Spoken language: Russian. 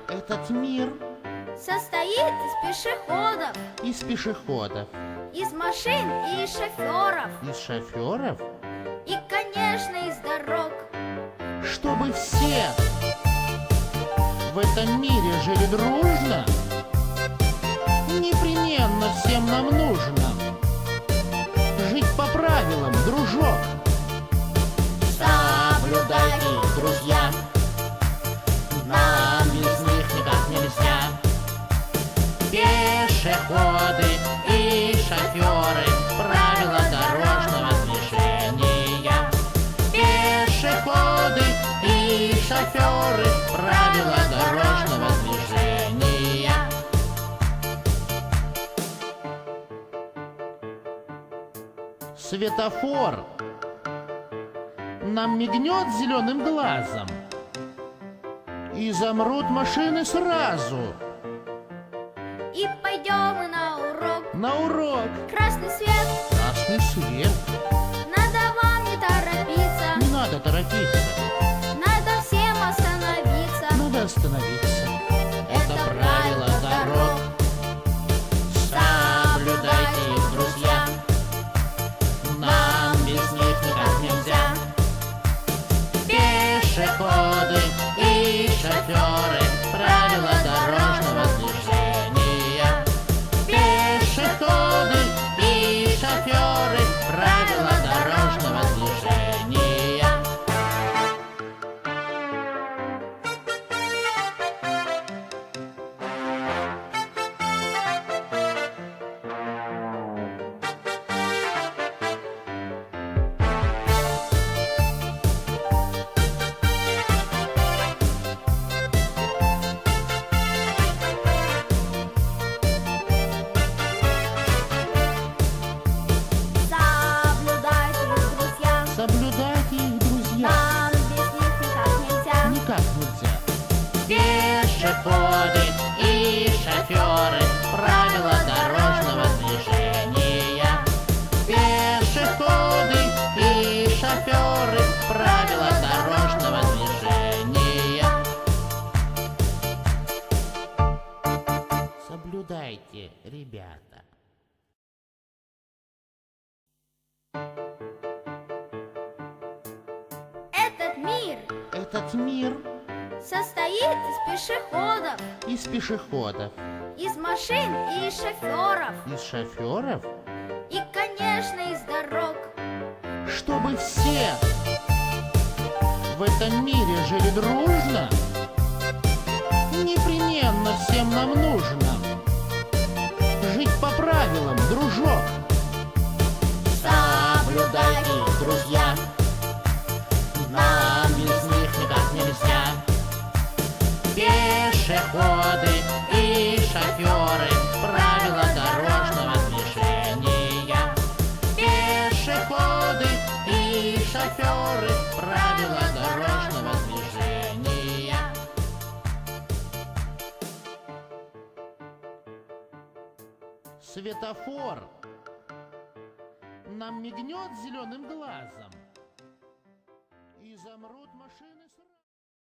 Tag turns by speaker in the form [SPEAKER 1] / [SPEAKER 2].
[SPEAKER 1] Этот мир
[SPEAKER 2] состоит
[SPEAKER 1] из пешеходов,
[SPEAKER 2] из машин и из шоферов,
[SPEAKER 1] из шоферов,
[SPEAKER 2] и, конечно, из дорог.
[SPEAKER 1] чтобы все в этом мире жили дружно, непременно всем нам нужно жить по правилам, дружок.
[SPEAKER 3] Соблюдайте их, друзья, нам без них никак нельзя. Пешеходы и шоферы, правила дорожного движения. Пешеходы и шоферы, правила дорожного движения.
[SPEAKER 1] Светофор нам мигнет зеленым глазом, и замрут машины сразу.
[SPEAKER 2] И пойдем мы на урок.
[SPEAKER 1] На урок.
[SPEAKER 2] Красный свет,
[SPEAKER 1] Красный свет.
[SPEAKER 2] надо вам не торопиться.
[SPEAKER 1] Не надо торопиться.
[SPEAKER 2] Надо всем остановиться.
[SPEAKER 1] Надо остановиться.
[SPEAKER 3] Это правило дорог. Соблюдайте их, друзья, нам без них никак нельзя. Пешеходы и шоферы, правила дорожного движения. Пешеходы и шоферы, правила дорожного движения.
[SPEAKER 2] Соблюдайте их, друзья,
[SPEAKER 1] Соблюдайте их, друзья.
[SPEAKER 2] нам без них никак нельзя.
[SPEAKER 1] Никак нельзя.
[SPEAKER 3] Пешеходы и шоферы, правила дорожного движения. Пешеходы и шоферы, правила дорожного движения.
[SPEAKER 1] Соблюдайте, ребята.
[SPEAKER 2] Этот мир
[SPEAKER 1] Этот мир
[SPEAKER 2] состоит из
[SPEAKER 1] пешеходов,
[SPEAKER 2] из машин и из шоферов,
[SPEAKER 1] из шоферов,
[SPEAKER 2] и, конечно, из дорог.
[SPEAKER 1] чтобы все в этом мире жили дружно, непременно всем нам нужно жить по правилам, дружок.
[SPEAKER 3] Соблюдайте их, друзья, нам без них никак нельзя. Пешеходы и шоферы, правила дорожного движения. Пешеходы и шоферы, правила дорожного движения.
[SPEAKER 1] Светофор нам мигнет зеленым глазом,